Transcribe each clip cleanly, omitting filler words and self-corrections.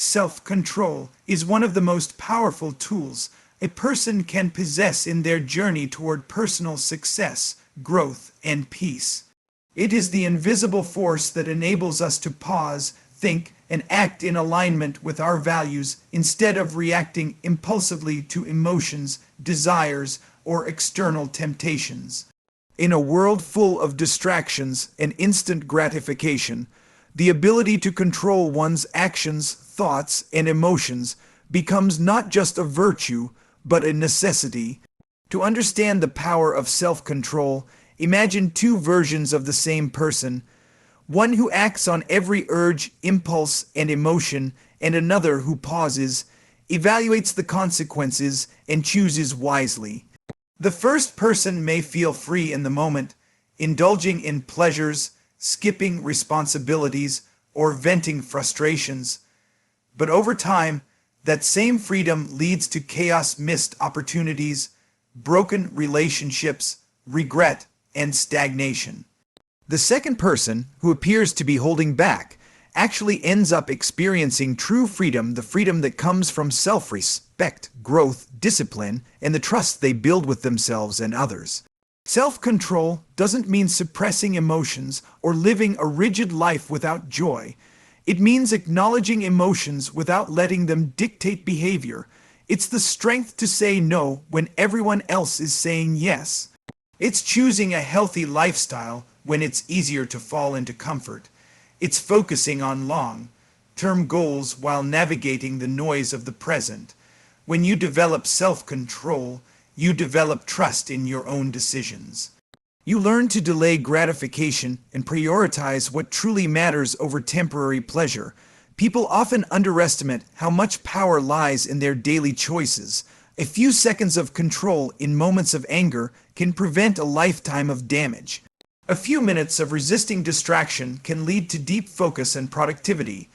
Self-control is one of the most powerful tools a person can possess in their journey toward personal success, growth, and peace. It is the invisible force that enables us to pause, think, and act in alignment with our values instead of reacting impulsively to emotions, desires, or external temptations. In a world full of distractions and instant gratification, the ability to control one's actions, thoughts, and emotions becomes not just a virtue, but a necessity. To understand the power of self-control, imagine two versions of the same person, one who acts on every urge, impulse, and emotion, and another who pauses, evaluates the consequences, and chooses wisely. The first person may feel free in the moment, indulging in pleasures, skipping responsibilities, or venting frustrations. But over time, that same freedom leads to chaos, missed opportunities, broken relationships, regret, and stagnation. The second person, who appears to be holding back, actually ends up experiencing true freedom, the freedom that comes from self-respect, growth, discipline, and the trust they build with themselves and others. Self-control doesn't mean suppressing emotions or living a rigid life without joy. It means acknowledging emotions without letting them dictate behavior. It's the strength to say no when everyone else is saying yes. It's choosing a healthy lifestyle when it's easier to fall into comfort. It's focusing on long-term goals while navigating the noise of the present. When you develop self-control, you develop trust in your own decisions. You learn to delay gratification and prioritize what truly matters over temporary pleasure. People often underestimate how much power lies in their daily choices. A few seconds of control in moments of anger can prevent a lifetime of damage. A few minutes of resisting distraction can lead to deep focus and productivity.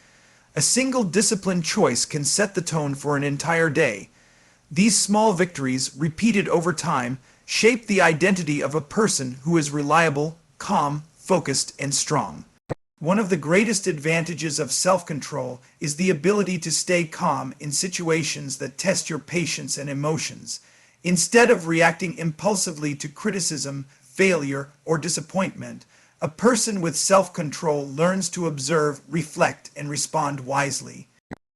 A single disciplined choice can set the tone for an entire day. These small victories, repeated over time, shape the identity of a person who is reliable, calm, focused, and strong. One of the greatest advantages of self-control is the ability to stay calm in situations that test your patience and emotions. Instead of reacting impulsively to criticism, failure, or disappointment, a person with self-control learns to observe, reflect, and respond wisely.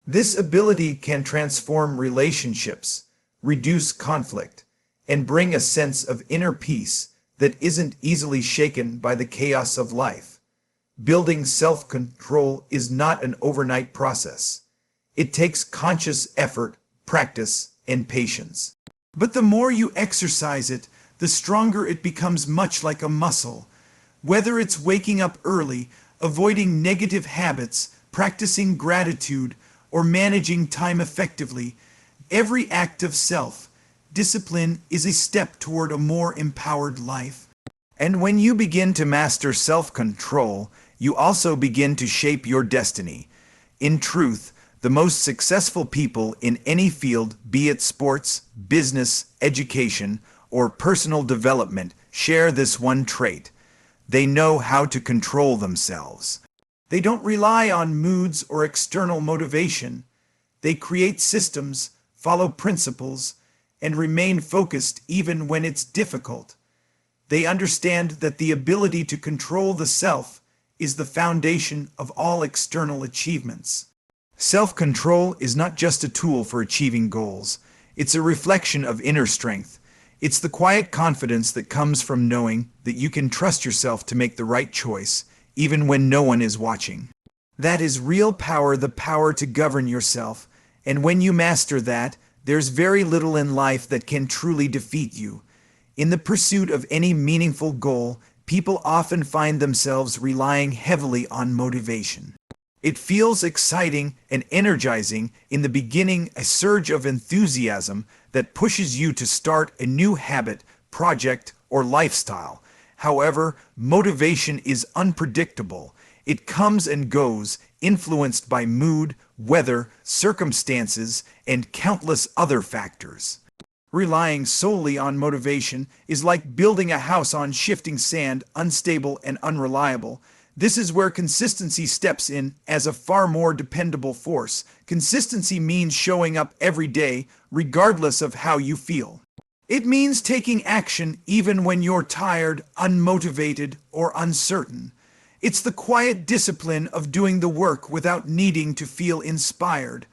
This ability can transform relationships, reduce conflict, and bring a sense of inner peace that isn't easily shaken by the chaos of life. Building self-control is not an overnight process. It takes conscious effort, practice, and patience. But the more you exercise it, the stronger it becomes, much like a muscle. Whether it's waking up early, avoiding negative habits, practicing gratitude, or managing time effectively, every act of self-discipline is a step toward a more empowered life. And when you begin to master self-control, you also begin to shape your destiny. In truth, the most successful people in any field, be it sports, business, education, or personal development, share this one trait. They know how to control themselves. They don't rely on moods or external motivation. They create systems, follow principles, and remain focused even when it's difficult. They understand that the ability to control the self is the foundation of all external achievements. Self-control is not just a tool for achieving goals. It's a reflection of inner strength. It's the quiet confidence that comes from knowing that you can trust yourself to make the right choice, even when no one is watching. That is real power, the power to govern yourself. And when you master that, there's very little in life that can truly defeat you. In the pursuit of any meaningful goal, people often find themselves relying heavily on motivation. It feels exciting and energizing in the beginning, a surge of enthusiasm that pushes you to start a new habit, project, or lifestyle. However, motivation is unpredictable. It comes and goes, influenced by mood, weather, circumstances, and countless other factors. Relying solely on motivation is like building a house on shifting sand, unstable and unreliable. This is where consistency steps in as a far more dependable force. Consistency means showing up every day, regardless of how you feel. It means taking action even when you're tired, unmotivated, or uncertain. It's the quiet discipline of doing the work without needing to feel inspired.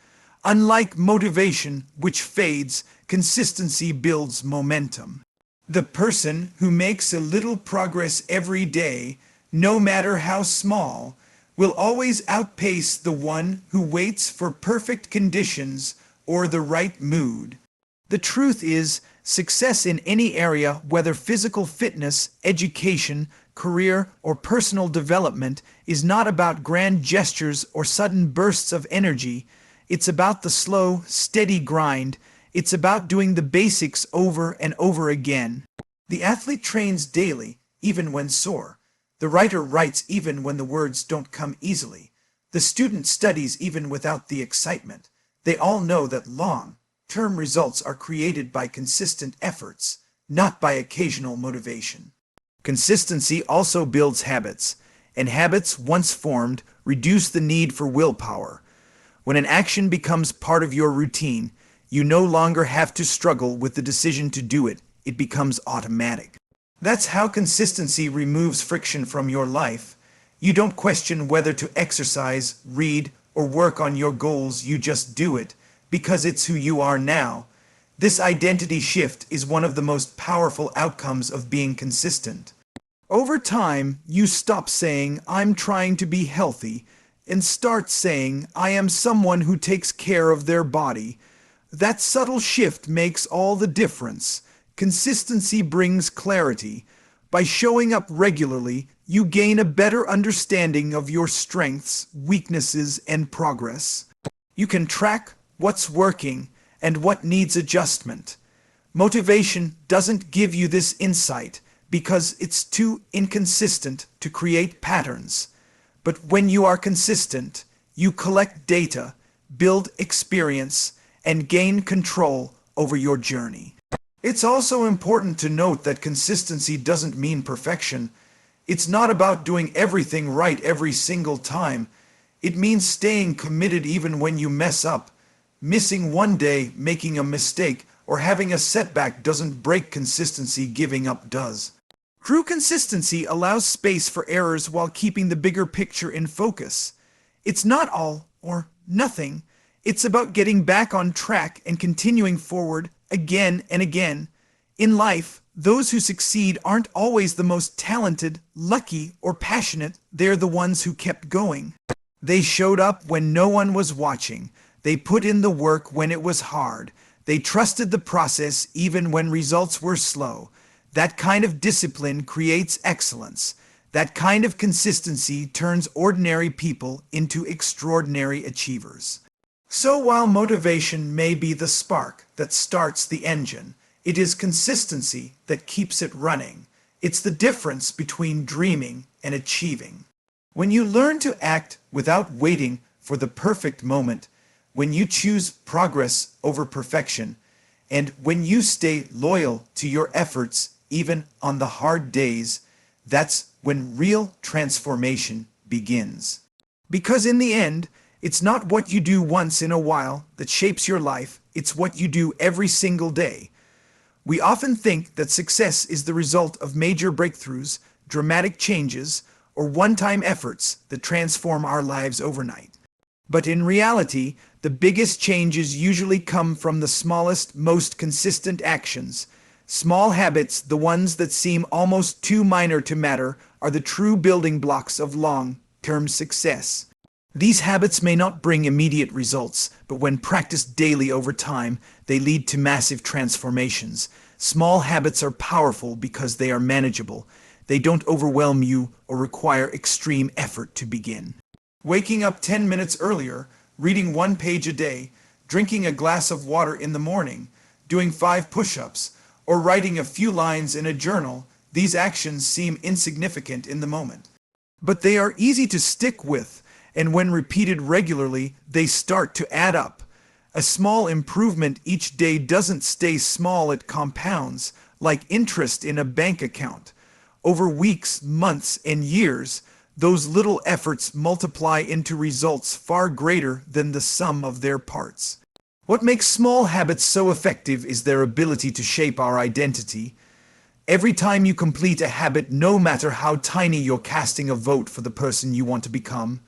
Unlike motivation, which fades, consistency builds momentum. The person who makes a little progress every day, no matter how small, will always outpace the one who waits for perfect conditions or the right mood. The truth is, success in any area, whether physical fitness, education, career, or personal development, is not about grand gestures or sudden bursts of energy. It's about the slow, steady grind. It's about doing the basics over and over again. The athlete trains daily, even when sore. The writer writes even when the words don't come easily. The student studies even without the excitement. They all know that long-term results are created by consistent efforts, not by occasional motivation. Consistency also builds habits, and habits, once formed, reduce the need for willpower. When an action becomes part of your routine, you no longer have to struggle with the decision to do it. It becomes automatic. That's how consistency removes friction from your life. You don't question whether to exercise, read, or work on your goals. You just do it, because it's who you are now. This identity shift is one of the most powerful outcomes of being consistent. Over time, you stop saying, "I'm trying to be healthy," and start saying, "I am someone who takes care of their body." That subtle shift makes all the difference. Consistency brings clarity. By showing up regularly, you gain a better understanding of your strengths, weaknesses, and progress. You can track what's working and what needs adjustment. Motivation doesn't give you this insight because it's too inconsistent to create patterns. But when you are consistent, you collect data, build experience, and gain control over your journey. It's also important to note that consistency doesn't mean perfection. It's not about doing everything right every single time. It means staying committed even when you mess up. Missing one day, making a mistake, or having a setback doesn't break consistency. Giving up does. True consistency allows space for errors while keeping the bigger picture in focus. It's not all or nothing. It's about getting back on track and continuing forward again and again. In life, those who succeed aren't always the most talented, lucky, or passionate. They're the ones who kept going. They showed up when no one was watching. They put in the work when it was hard. They trusted the process even when results were slow. That kind of discipline creates excellence. That kind of consistency turns ordinary people into extraordinary achievers. So while motivation may be the spark that starts the engine, it is consistency that keeps it running. It's the difference between dreaming and achieving. When you learn to act without waiting for the perfect moment, when you choose progress over perfection, and when you stay loyal to your efforts even on the hard days, that's when real transformation begins. Because in the end, it's not what you do once in a while that shapes your life, it's what you do every single day. We often think that success is the result of major breakthroughs, dramatic changes, or one-time efforts that transform our lives overnight. But in reality, the biggest changes usually come from the smallest, most consistent actions. Small habits, the ones that seem almost too minor to matter, are the true building blocks of long-term success. These habits may not bring immediate results, but when practiced daily over time, they lead to massive transformations. Small habits are powerful because they are manageable. They don't overwhelm you or require extreme effort to begin. Waking up 10 minutes earlier, reading 1 page a day, drinking a glass of water in the morning, doing 5 push-ups, or writing a few lines in a journal, these actions seem insignificant in the moment. But they are easy to stick with, and when repeated regularly, they start to add up. A small improvement each day doesn't stay small, it compounds, like interest in a bank account. Over weeks, months, and years, those little efforts multiply into results far greater than the sum of their parts. What makes small habits so effective is their ability to shape our identity. Every time you complete a habit, no matter how tiny, you're casting a vote for the person you want to become.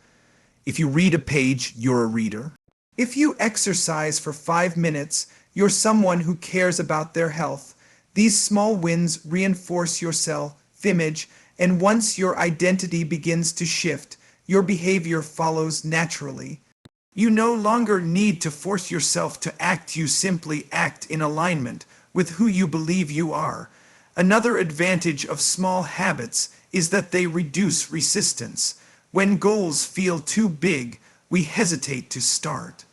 If you read a page, you're a reader. If you exercise for 5 minutes, you're someone who cares about their health. These small wins reinforce your self-image, and once your identity begins to shift, your behavior follows naturally. You no longer need to force yourself to act, you simply act in alignment with who you believe you are. Another advantage of small habits is that they reduce resistance. When goals feel too big, we hesitate to start.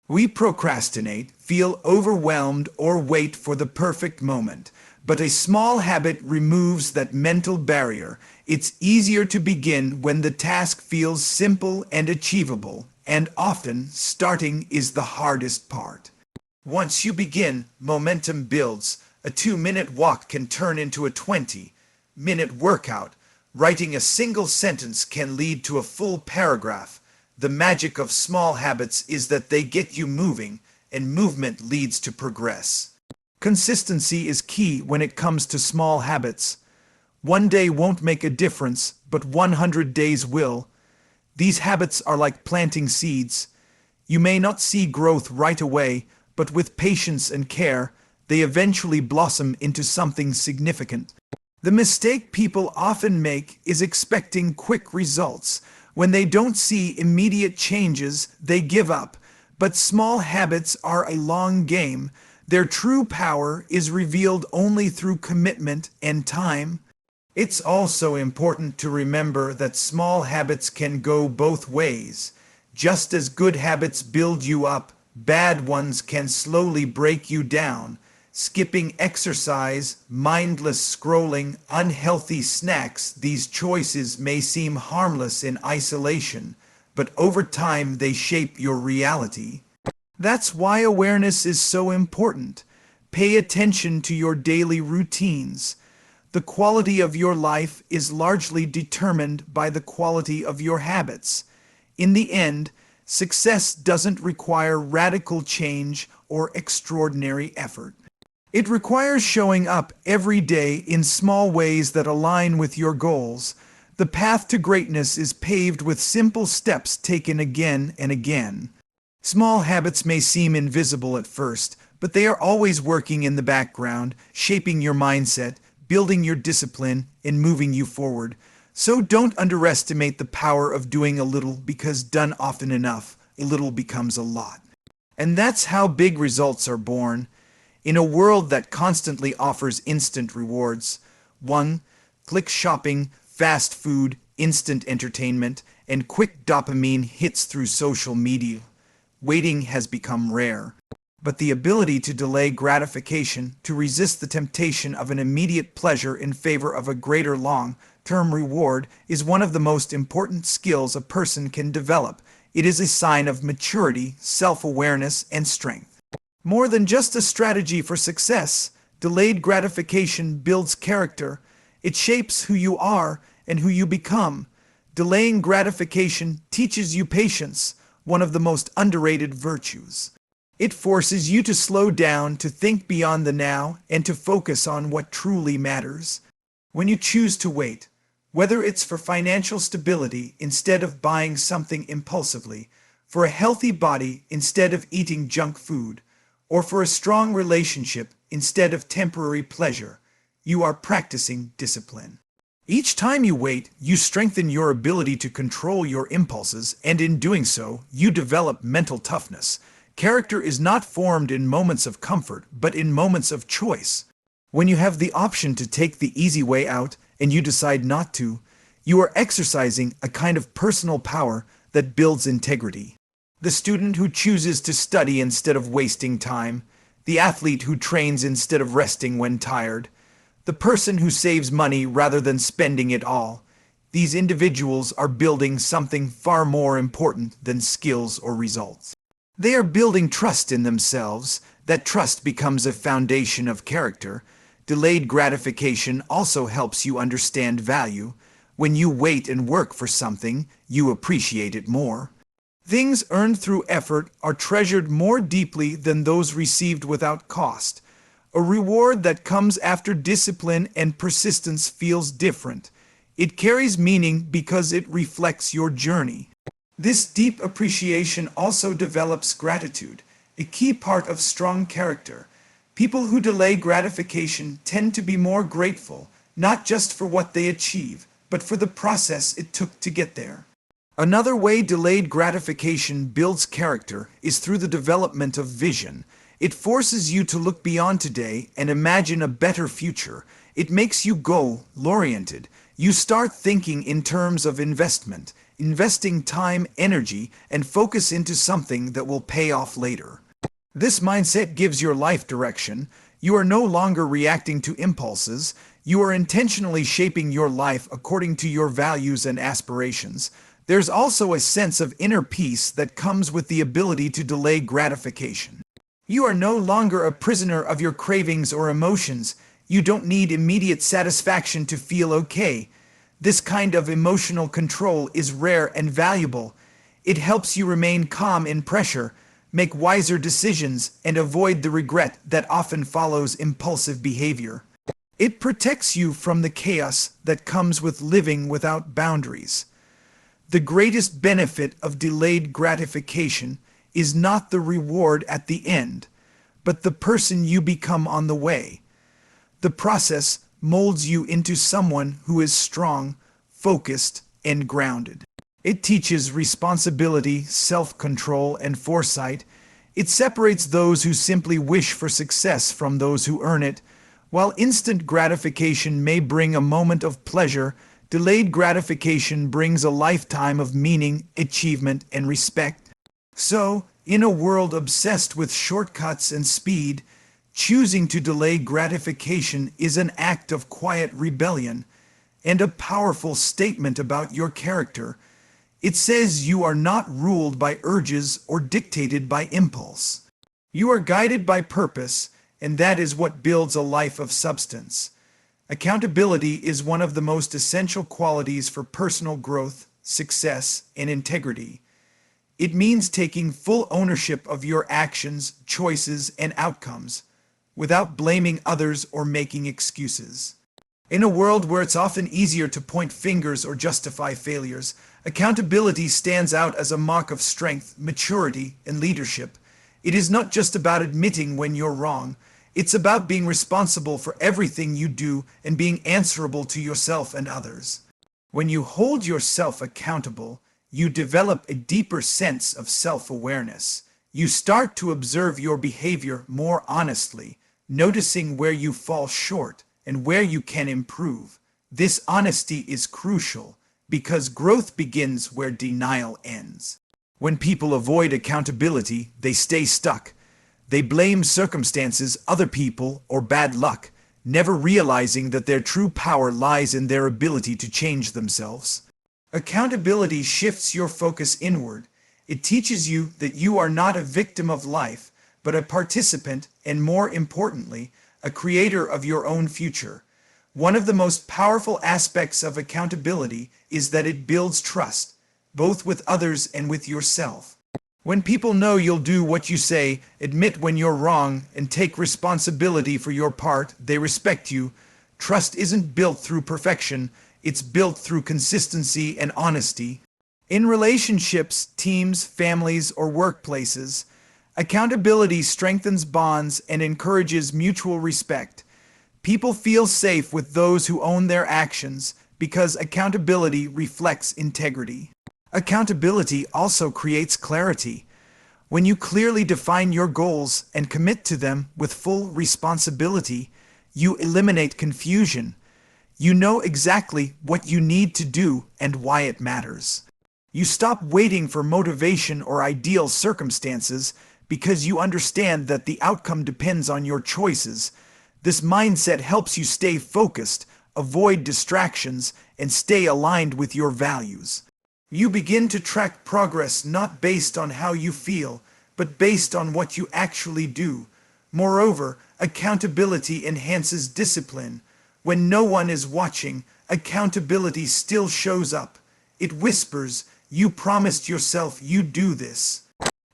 We procrastinate, feel overwhelmed, or wait for the perfect moment. But a small habit removes that mental barrier. It's easier to begin when the task feels simple and achievable, and often starting is the hardest part. Once you begin, momentum builds. A 2-minute walk can turn into a 20-minute workout. Writing a single sentence can lead to a full paragraph. The magic of small habits is that they get you moving, and movement leads to progress. Consistency is key when it comes to small habits. One day won't make a difference, but 100 days will. These habits are like planting seeds. You may not see growth right away, but with patience and care, they eventually blossom into something significant. The mistake people often make is expecting quick results. When they don't see immediate changes, they give up. But small habits are a long game. Their true power is revealed only through commitment and time. It's also important to remember that small habits can go both ways. Just as good habits build you up, bad ones can slowly break you down. Skipping exercise, mindless scrolling, unhealthy snacks, these choices may seem harmless in isolation, but over time they shape your reality. That's why awareness is so important. Pay attention to your daily routines. The quality of your life is largely determined by the quality of your habits. In the end, success doesn't require radical change or extraordinary effort. It requires showing up every day in small ways that align with your goals. The path to greatness is paved with simple steps taken again and again. Small habits may seem invisible at first, but they are always working in the background, shaping your mindset, building your discipline, and moving you forward. So don't underestimate the power of doing a little, because done often enough, a little becomes a lot. And that's how big results are born. In a world that constantly offers instant rewards, one-click shopping, fast food, instant entertainment, and quick dopamine hits through social media, waiting has become rare. But the ability to delay gratification, to resist the temptation of an immediate pleasure in favor of a greater long-term reward, is one of the most important skills a person can develop. It is a sign of maturity, self-awareness, and strength. More than just a strategy for success, delayed gratification builds character. It shapes who you are and who you become. Delaying gratification teaches you patience, one of the most underrated virtues. It forces you to slow down, to think beyond the now, and to focus on what truly matters. When you choose to wait, whether it's for financial stability instead of buying something impulsively, for a healthy body instead of eating junk food, or for a strong relationship instead of temporary pleasure, you are practicing discipline. Each time you wait, you strengthen your ability to control your impulses, and in doing so, you develop mental toughness. Character is not formed in moments of comfort, but in moments of choice. When you have the option to take the easy way out, and you decide not to, you are exercising a kind of personal power that builds integrity. The student who chooses to study instead of wasting time, the athlete who trains instead of resting when tired, the person who saves money rather than spending it all. These individuals are building something far more important than skills or results. They are building trust in themselves. That trust becomes a foundation of character. Delayed gratification also helps you understand value. When you wait and work for something, you appreciate it more. Things earned through effort are treasured more deeply than those received without cost. A reward that comes after discipline and persistence feels different. It carries meaning because it reflects your journey. This deep appreciation also develops gratitude, a key part of strong character. People who delay gratification tend to be more grateful, not just for what they achieve, but for the process it took to get there. Another way delayed gratification builds character is through the development of vision. It forces you to look beyond today and imagine a better future. It makes you goal-oriented. You start thinking in terms of investment, investing time, energy, and focus into something that will pay off later. This mindset gives your life direction. You are no longer reacting to impulses. You are intentionally shaping your life according to your values and aspirations. There's also a sense of inner peace that comes with the ability to delay gratification. You are no longer a prisoner of your cravings or emotions. You don't need immediate satisfaction to feel okay. This kind of emotional control is rare and valuable. It helps you remain calm in pressure, make wiser decisions, and avoid the regret that often follows impulsive behavior. It protects you from the chaos that comes with living without boundaries. The greatest benefit of delayed gratification is not the reward at the end, but the person you become on the way. The process molds you into someone who is strong, focused, and grounded. It teaches responsibility, self-control, and foresight. It separates those who simply wish for success from those who earn it. While instant gratification may bring a moment of pleasure, delayed gratification brings a lifetime of meaning, achievement, and respect. So, in a world obsessed with shortcuts and speed, choosing to delay gratification is an act of quiet rebellion and a powerful statement about your character. It says you are not ruled by urges or dictated by impulse. You are guided by purpose, and that is what builds a life of substance. Accountability is one of the most essential qualities for personal growth, success, and integrity. It means taking full ownership of your actions, choices, and outcomes, without blaming others or making excuses. In a world where it's often easier to point fingers or justify failures, accountability stands out as a mark of strength, maturity, and leadership. It is not just about admitting when you're wrong. It's about being responsible for everything you do and being answerable to yourself and others. When you hold yourself accountable, you develop a deeper sense of self-awareness. You start to observe your behavior more honestly, noticing where you fall short and where you can improve. This honesty is crucial because growth begins where denial ends. When people avoid accountability, they stay stuck. They blame circumstances, other people, or bad luck, never realizing that their true power lies in their ability to change themselves. Accountability shifts your focus inward. It teaches you that you are not a victim of life, but a participant and, more importantly, a creator of your own future. One of the most powerful aspects of accountability is that it builds trust, both with others and with yourself. When people know you'll do what you say, admit when you're wrong, and take responsibility for your part, they respect you. Trust isn't built through perfection, it's built through consistency and honesty. In relationships, teams, families, or workplaces, accountability strengthens bonds and encourages mutual respect. People feel safe with those who own their actions because accountability reflects integrity. Accountability also creates clarity. When you clearly define your goals and commit to them with full responsibility, you eliminate confusion. You know exactly what you need to do and why it matters. You stop waiting for motivation or ideal circumstances because you understand that the outcome depends on your choices. This mindset helps you stay focused, avoid distractions, and stay aligned with your values. You begin to track progress not based on how you feel, but based on what you actually do. Moreover, accountability enhances discipline. When no one is watching, accountability still shows up. It whispers, "You promised yourself you'd do this."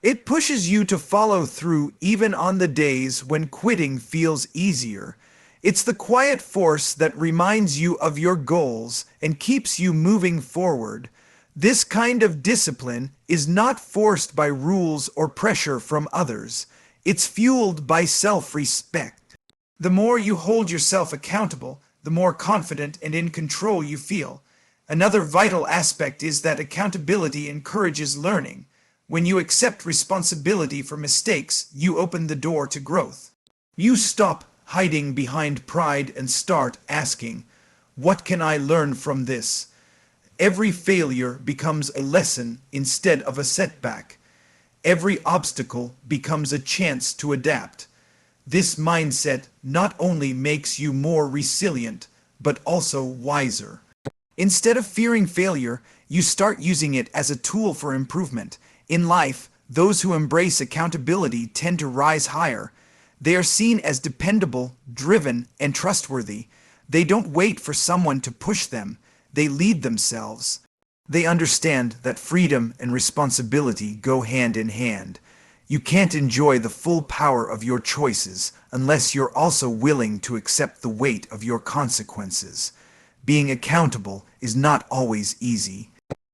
It pushes you to follow through even on the days when quitting feels easier. It's the quiet force that reminds you of your goals and keeps you moving forward. This kind of discipline is not forced by rules or pressure from others. It's fueled by self-respect. The more you hold yourself accountable, the more confident and in control you feel. Another vital aspect is that accountability encourages learning. When you accept responsibility for mistakes, you open the door to growth. You stop hiding behind pride and start asking, "What can I learn from this?" Every failure becomes a lesson instead of a setback. Every obstacle becomes a chance to adapt. This mindset not only makes you more resilient, but also wiser. Instead of fearing failure, you start using it as a tool for improvement. In life, those who embrace accountability tend to rise higher. They are seen as dependable, driven, and trustworthy. They don't wait for someone to push them. They lead themselves. They understand that freedom and responsibility go hand in hand. You can't enjoy the full power of your choices unless you're also willing to accept the weight of your consequences. Being accountable is not always easy.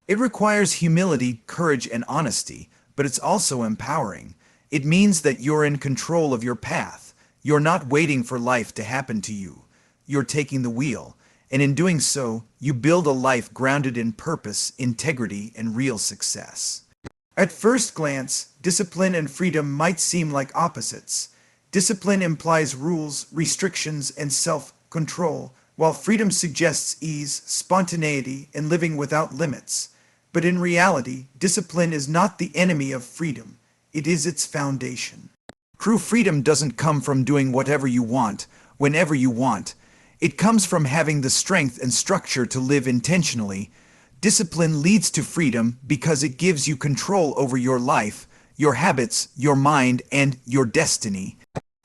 It requires humility, courage, and honesty, but it's also empowering. It means that you're in control of your path. You're not waiting for life to happen to you. You're taking the wheel, and in doing so, you build a life grounded in purpose, integrity, and real success. At first glance, discipline and freedom might seem like opposites. Discipline implies rules, restrictions, and self-control, while freedom suggests ease, spontaneity, and living without limits. But in reality, discipline is not the enemy of freedom. It is its foundation. True freedom doesn't come from doing whatever you want, whenever you want. It comes from having the strength and structure to live intentionally. Discipline leads to freedom because it gives you control over your life, your habits, your mind, and your destiny.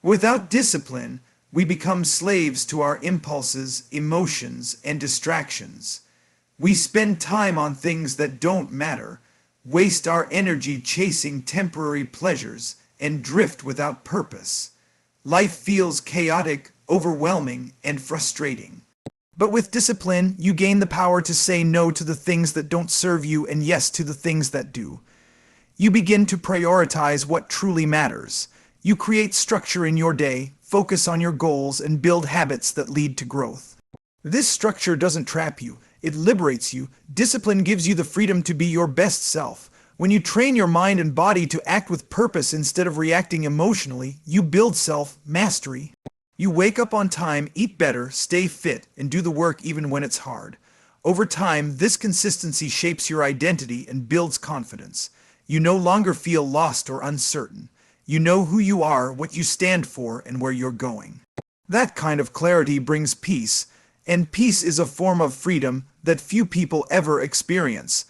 Without discipline, we become slaves to our impulses, emotions, and distractions. We spend time on things that don't matter, waste our energy chasing temporary pleasures, and drift without purpose. Life feels chaotic, overwhelming, and frustrating. But with discipline, you gain the power to say no to the things that don't serve you and yes to the things that do. You begin to prioritize what truly matters. You create structure in your day, focus on your goals, and build habits that lead to growth. This structure doesn't trap you. It liberates you. Discipline gives you the freedom to be your best self. When you train your mind and body to act with purpose instead of reacting emotionally, you build self-mastery. You wake up on time, eat better, stay fit, and do the work even when it's hard. Over time, this consistency shapes your identity and builds confidence. You no longer feel lost or uncertain. You know who you are, what you stand for, and where you're going. That kind of clarity brings peace, and peace is a form of freedom that few people ever experience.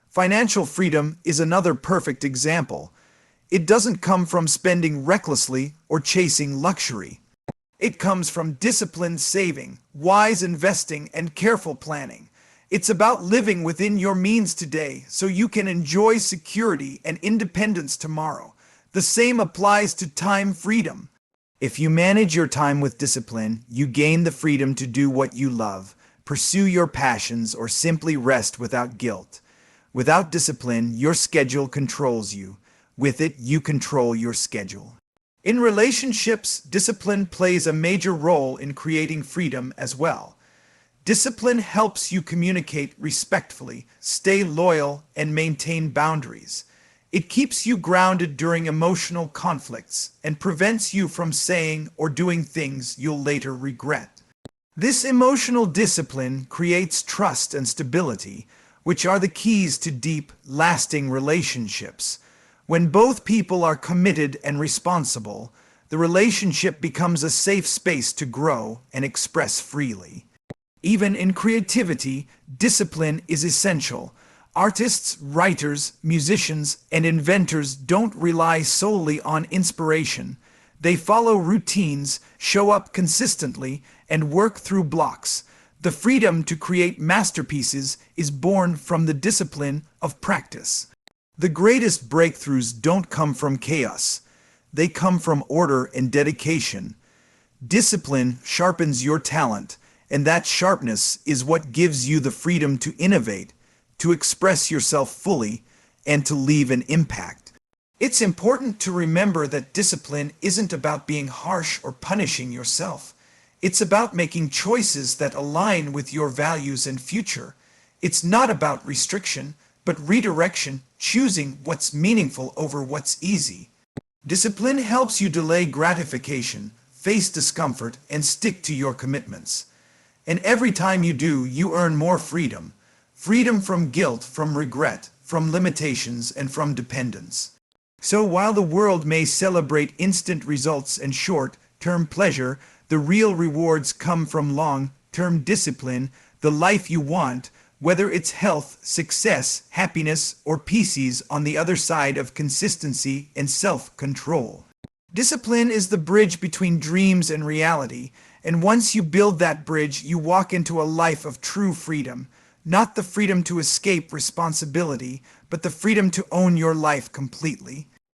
Financial freedom is another perfect example. It doesn't come from spending recklessly or chasing luxury. It comes from disciplined saving, wise investing, and careful planning. It's about living within your means today so you can enjoy security and independence tomorrow. The same applies to time freedom. If you manage your time with discipline, you gain the freedom to do what you love, pursue your passions, or simply rest without guilt. Without discipline, your schedule controls you. With it, you control your schedule. In relationships, discipline plays a major role in creating freedom as well. Discipline helps you communicate respectfully, stay loyal, and maintain boundaries. It keeps you grounded during emotional conflicts and prevents you from saying or doing things you'll later regret. This emotional discipline creates trust and stability, which are the keys to deep, lasting relationships. When both people are committed and responsible, the relationship becomes a safe space to grow and express freely. Even in creativity, discipline is essential. Artists, writers, musicians, and inventors don't rely solely on inspiration. They follow routines, show up consistently, and work through blocks. The freedom to create masterpieces is born from the discipline of practice. The greatest breakthroughs don't come from chaos. They come from order and dedication. Discipline sharpens your talent, and that sharpness is what gives you the freedom to innovate, to express yourself fully, and to leave an impact. It's important to remember that discipline isn't about being harsh or punishing yourself. It's about making choices that align with your values and future. It's not about restriction, but redirection, choosing what's meaningful over what's easy. Discipline helps you delay gratification, face discomfort, and stick to your commitments. And every time you do, you earn more freedom. Freedom from guilt, from regret, from limitations, and from dependence. So while the world may celebrate instant results and short-term pleasure, the real rewards come from long-term discipline, the life you want, whether it's health, success, happiness, or peace on the other side of consistency and self-control. Discipline is the bridge between dreams and reality, and once you build that bridge, you walk into a life of true freedom. Not the freedom to escape responsibility, but the freedom to own your life completely.